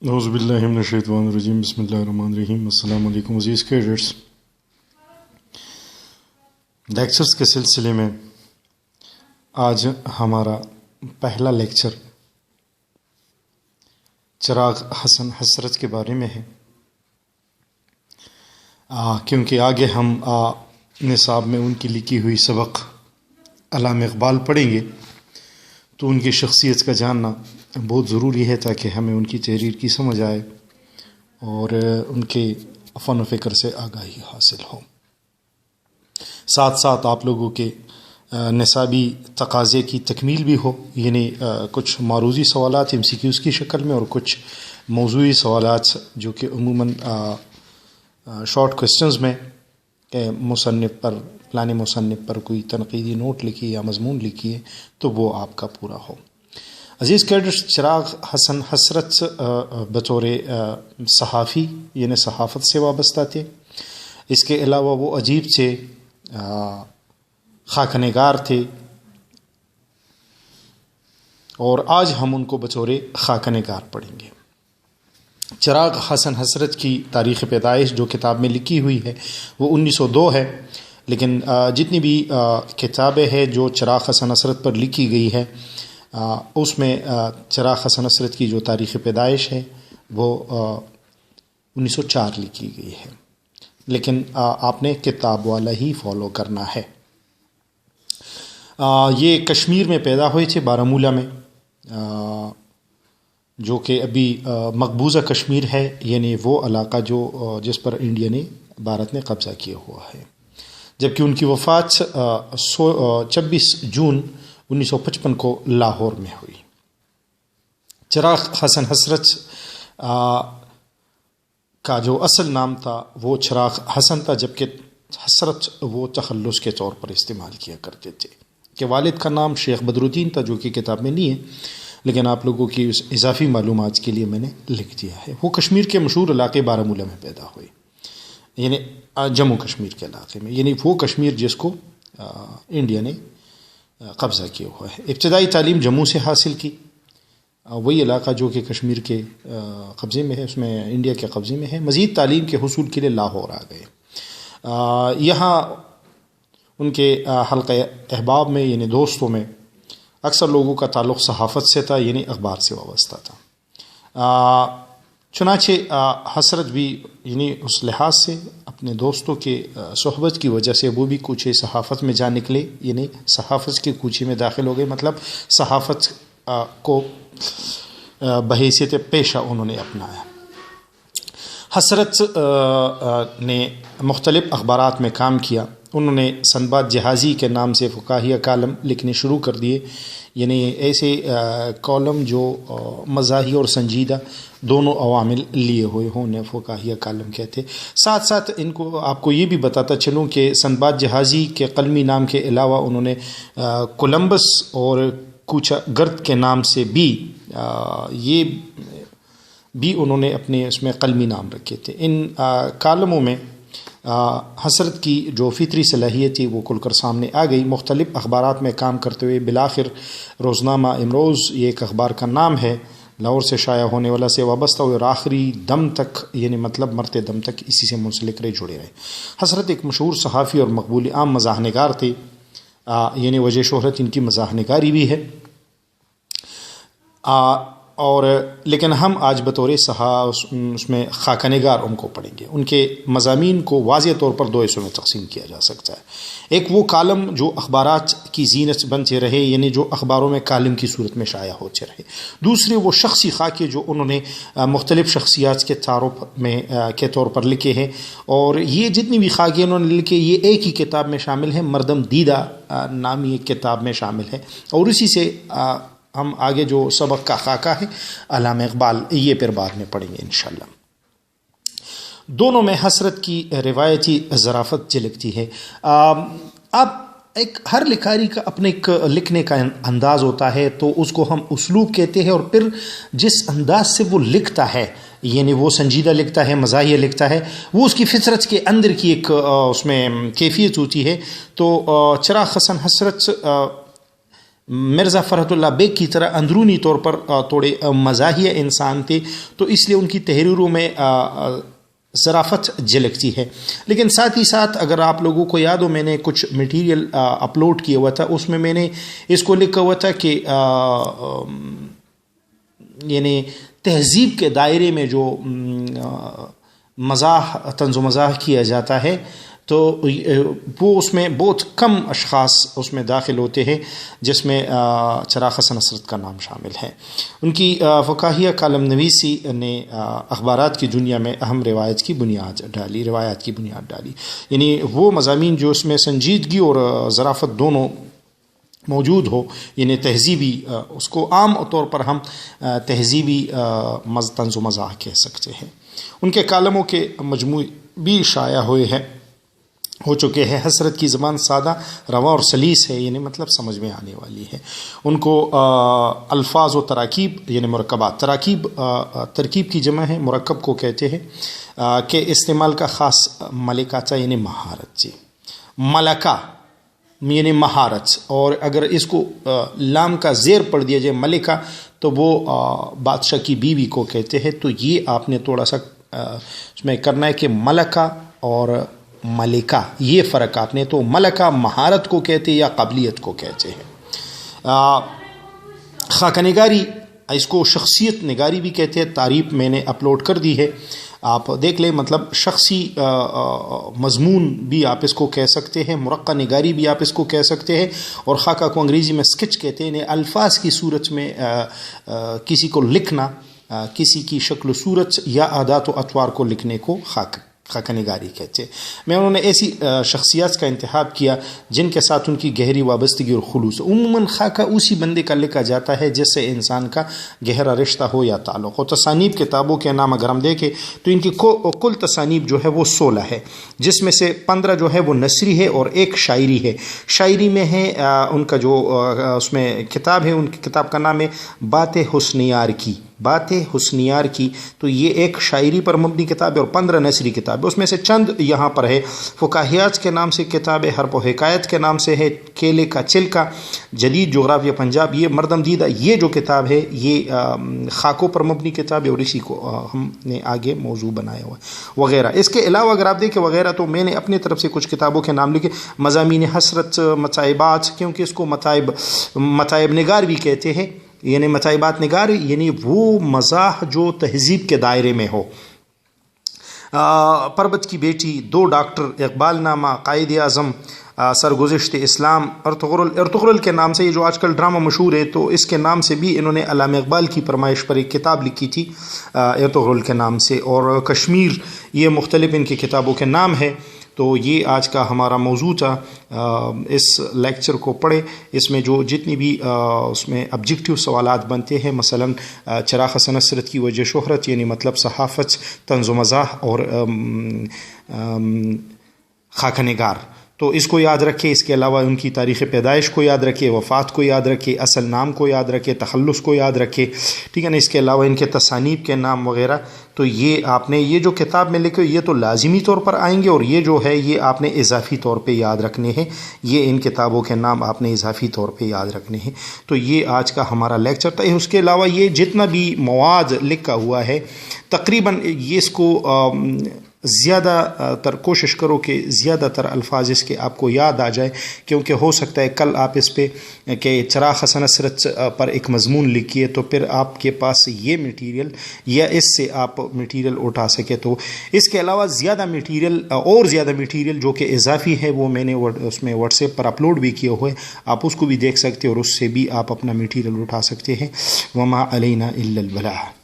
اعوذ باللہ من الشیطان الرجیم بسم اللہ الرحمن الرحیم السلام علیکم عزیز کیڈٹس، لیکچرز کے سلسلے میں آج ہمارا پہلا لیکچر چراغ حسن حسرت کے بارے میں ہے، کیونکہ آگے ہم نصاب میں ان کی لکھی ہوئی سبق علامہ اقبال پڑھیں گے تو ان کی شخصیت کا جاننا بہت ضروری ہے تاکہ ہمیں ان کی تحریر کی سمجھ آئے اور ان کے فن و فکر سے آگاہی حاصل ہو، ساتھ ساتھ آپ لوگوں کے نصابی تقاضے کی تکمیل بھی ہو، یعنی کچھ معروضی سوالات MCQs کی شکل میں اور کچھ موضوعی سوالات جو کہ عموماً شارٹ کوسچنز میں مصنف پر فلانے مصنف پر کوئی تنقیدی نوٹ لکھی یا مضمون لکھی ہے تو وہ آپ کا پورا ہو۔ عزیز کیڈٹس، چراغ حسن حسرت بطور صحافی یعنی صحافت سے وابستہ تھے، اس کے علاوہ وہ عجیب سے خاکہ نگار تھے اور آج ہم ان کو بطور خاکہ نگار پڑھیں گے۔ چراغ حسن حسرت کی تاریخ پیدائش جو کتاب میں لکھی ہوئی ہے وہ 1902 ہے، لیکن جتنی بھی کتابیں ہیں جو چراغ حسن حسرت پر لکھی گئی ہے اس میں چراغ حسن حسرت کی جو تاریخ پیدائش ہے وہ 1904 لکھی گئی ہے، لیکن آپ نے کتاب والا ہی فالو کرنا ہے۔ یہ کشمیر میں پیدا ہوئے تھے، بارہمولہ میں، جو کہ ابھی مقبوضہ کشمیر ہے، یعنی وہ علاقہ جو جس پر انڈیا نے بھارت نے قبضہ کیا ہوا ہے، جبکہ ان کی وفات 26 جون 1955 کو لاہور میں ہوئی۔ چراغ حسن حسرت کا جو اصل نام تھا وہ چراغ حسن تھا، جبکہ حسرت وہ تخلص کے طور پر استعمال کیا کرتے تھے، کہ والد کا نام شیخ بدرالدین تھا جو کہ کتاب میں نہیں ہے، لیکن آپ لوگوں کی اس اضافی معلومات کے لیے میں نے لکھ دیا ہے۔ وہ کشمیر کے مشہور علاقے بارہمولہ میں پیدا ہوئے، یعنی جموں کشمیر کے علاقے میں، یعنی وہ کشمیر جس کو انڈیا نے قبضہ کیا ہوا ہے۔ ابتدائی تعلیم جموں سے حاصل کی، وہی علاقہ جو کہ کشمیر کے قبضے میں ہے، اس میں انڈیا کے قبضے میں ہے۔ مزید تعلیم کے حصول کے لیے لاہور آ گئے۔ یہاں ان کے حلقہ احباب میں یعنی دوستوں میں اکثر لوگوں کا تعلق صحافت سے تھا، یعنی اخبار سے وابستہ تھا۔ چنانچہ حسرت بھی یعنی اس لحاظ سے اپنے دوستوں کے صحبت کی وجہ سے وہ بھی کوچے صحافت میں جا نکلے، یعنی صحافت کے کوچے میں داخل ہو گئے، مطلب صحافت کو بحیثیت پیشہ انہوں نے اپنایا۔ حسرت نے مختلف اخبارات میں کام کیا۔ انہوں نے سنباد جہازی کے نام سے فقاہیہ کالم لکھنے شروع کر دیے، یعنی ایسے کالم جو مزاحی اور سنجیدہ دونوں عوامل لیے ہوئے ہوں، فقاہیہ کالم کہتے۔ ساتھ ساتھ ان کو آپ کو یہ بھی بتاتا چلوں کہ سنباد جہازی کے قلمی نام کے علاوہ انہوں نے کولمبس اور کوچا گرد کے نام سے بھی یہ بھی انہوں نے اپنے اس میں قلمی نام رکھے تھے۔ ان کالموں میں حسرت کی جو فطری صلاحیت تھی وہ کھل کر سامنے آ گئی۔ مختلف اخبارات میں کام کرتے ہوئے بالآخر روزنامہ امروز، یہ ایک اخبار کا نام ہے، لاہور سے شائع ہونے والا سے وابستہ ہوئے اور آخری دم تک، یعنی مطلب مرتے دم تک اسی سے منسلک رہے، جڑے رہے۔ حسرت ایک مشہور صحافی اور مقبول عام مزاح نگار تھے، یعنی وجہ شہرت ان کی مزاح نگاری بھی ہے، اور لیکن ہم آج بطور اس میں خاکہ نگار ان کو پڑھیں گے۔ ان کے مضامین کو واضح طور پر دو حصوں میں تقسیم کیا جا سکتا ہے۔ ایک وہ کالم جو اخبارات کی زینت بنتے رہے، یعنی جو اخباروں میں کالم کی صورت میں شائع ہوتے رہے۔ دوسرے وہ شخصی خاکے جو انہوں نے مختلف شخصیات کے تعارف میں کے طور پر لکھے ہیں، اور یہ جتنی بھی خاکے انہوں نے لکھے یہ ایک ہی کتاب میں شامل ہیں، مردم دیدہ نامی ایک کتاب میں شامل ہے، اور اسی سے ہم آگے جو سبق کا خاکہ ہے علامہ اقبال، یہ پھر بعد میں پڑھیں گے انشاءاللہ۔ دونوں میں حسرت کی روایتی ظرافت جھلکتی ہے۔ اب ایک ہر لکھاری کا اپنے ایک لکھنے کا انداز ہوتا ہے، تو اس کو ہم اسلوب کہتے ہیں، اور پھر جس انداز سے وہ لکھتا ہے، یعنی وہ سنجیدہ لکھتا ہے، مزاحیہ لکھتا ہے، وہ اس کی فطرت کے اندر کی ایک اس میں کیفیت ہوتی ہے۔ تو چراغ حسن حسرت مرزا فرحت اللہ بیگ کی طرح اندرونی طور پر تھوڑے مزاحیہ انسان تھے، تو اس لیے ان کی تحریروں میں ظرافت جھلکتی ہے. لیکن ساتھ ہی ساتھ اگر آپ لوگوں کو یاد ہو، میں نے کچھ مٹیریل اپلوڈ کیا ہوا تھا، اس میں نے اس کو لکھا ہوا تھا کہ یعنی تہذیب کے دائرے میں جو مزاح، طنز و مزاح کیا جاتا ہے، تو وہ اس میں بہت کم اشخاص اس میں داخل ہوتے ہیں، جس میں چراغ حسن نصرت کا نام شامل ہے. ان کی فقاہیہ کالم نویسی نے اخبارات کی دنیا میں اہم روایات کی بنیاد ڈالی. یعنی وہ مضامین جو اس میں سنجیدگی اور ظرافت دونوں موجود ہو، یعنی تہذیبی، اس کو عام طور پر ہم تہذیبی طنز و مزاح کہہ سکتے ہیں. ان کے کالموں کے مجموعے بھی شائع ہو چکے ہیں. حسرت کی زبان سادہ، رواں اور سلیس ہے، یعنی مطلب سمجھ میں آنے والی ہے. ان کو الفاظ و تراکیب یعنی مرکبات، ترکیب کی جمع ہے، مرکب کو کہتے ہیں، کہ استعمال کا خاص ملکہ تھا، یعنی مہارت. جی، ملکہ یعنی مہارت، اور اگر اس کو لام کا زیر پڑھ دیا جائے ملکہ، تو وہ بادشاہ کی بیوی کو کہتے ہیں. تو یہ آپ نے تھوڑا سا اس میں کرنا ہے کہ ملکہ اور ملکہ، یہ فرق آپ نے. تو ملکہ مہارت کو کہتے ہیں یا قابلیت کو کہتے ہیں. خاکہ نگاری، اس کو شخصیت نگاری بھی کہتے ہیں. تعریف میں نے اپلوڈ کر دی ہے، آپ دیکھ لیں. مطلب شخصی مضمون بھی آپ اس کو کہہ سکتے ہیں، مرقع نگاری بھی آپ اس کو کہہ سکتے ہیں، اور خاکہ کو انگریزی میں اسکیچ کہتے ہیں. الفاظ کی صورت میں کسی کو لکھنا، کسی کی شکل و صورت یا عادات و اطوار کو لکھنے کو خاکہ نگاری کہتے ہیں. میں انہوں نے ایسی شخصیات کا انتخاب کیا جن کے ساتھ ان کی گہری وابستگی اور خلوص. عموماً خاکہ اسی بندے کا لکھا جاتا ہے جس سے انسان کا گہرا رشتہ ہو یا تعلق ہو. تصانیف کتابوں کے نام اگر ہم دیکھیں تو ان کی کل تصانیف جو ہے وہ 16 ہے، جس میں سے 15 جو ہے وہ نثری ہے اور ایک شاعری ہے. شاعری میں ہے ان کا جو اس میں کتاب ہے، ان کی کتاب کا نام ہے بات حسنیار کی. تو یہ ایک شاعری پر مبنی کتاب ہے اور 15 نثری کتاب. اس میں سے چند یہاں پر ہے. فکاہیات کے نام سے کتاب ہے، حرف و حکایت کے نام سے ہے کیلے کا چلکا، جدید جغرافیہ پنجاب، یہ مردم دیدہ، یہ جو کتاب ہے یہ خاکوں پر مبنی کتاب ہے، اور اسی کو ہم نے آگے موضوع بنایا ہوا ہے وغیرہ. اس کے علاوہ اگر آپ دیکھیں وغیرہ، تو میں نے اپنی طرف سے کچھ کتابوں کے نام لکھے. مضامین حسرت، متائبات، کیونکہ اس کو متائب نگار بھی کہتے ہیں، یعنی متائبات نگار یعنی وہ مزاح جو تہذیب کے دائرے میں ہو. پربت کی بیٹی، 2 ڈاکٹر، اقبال نامہ، قائد اعظم، سرگزشت اسلام، ارطغرل کے نام سے، یہ جو آج کل ڈرامہ مشہور ہے، تو اس کے نام سے بھی انہوں نے علامہ اقبال کی فرمائش پر ایک کتاب لکھی تھی ارطغرل کے نام سے. اور کشمیر، یہ مختلف ان کی کتابوں کے نام ہے. تو یہ آج کا ہمارا موضوع تھا. اس لیکچر کو پڑھے، اس میں جو جتنی بھی اس میں آبجیکٹیو سوالات بنتے ہیں، مثلا چراغ حسن نصرت کی وجہ شہرت، یعنی مطلب صحافت، طنز و مزاح اور خاکہ نگار، تو اس کو یاد رکھے. اس کے علاوہ ان کی تاریخ پیدائش کو یاد رکھے، وفات کو یاد رکھے، اصل نام کو یاد رکھے، تخلص کو یاد رکھے، ٹھیک ہے نا. اس کے علاوہ ان کے تصانیف کے نام وغیرہ. تو یہ آپ نے یہ جو کتاب میں لکھے یہ تو لازمی طور پر آئیں گے، اور یہ جو ہے یہ آپ نے اضافی طور پہ یاد رکھنے ہیں. یہ ان کتابوں کے نام آپ نے اضافی طور پہ یاد رکھنے ہیں. تو یہ آج کا ہمارا لیکچر تھا. اس کے علاوہ یہ جتنا بھی مواد لکھا ہوا ہے تقریباً یہ اس کو زیادہ تر کوشش کرو کہ زیادہ تر الفاظ اس کے آپ کو یاد آ جائے، کیونکہ ہو سکتا ہے کل آپ اس پہ کہ چراغ حسن نصرت پر ایک مضمون لکھیے تو پھر آپ کے پاس یہ میٹیریل یا اس سے آپ میٹیریل اٹھا سکے. تو اس کے علاوہ زیادہ میٹیریل جو کہ اضافی ہے وہ میں نے اس میں واٹس ایپ پر اپلوڈ بھی کیے ہوئے، آپ اس کو بھی دیکھ سکتے اور اس سے بھی آپ اپنا میٹیریل اٹھا سکتے ہیں. وما علینا الا البلاغ.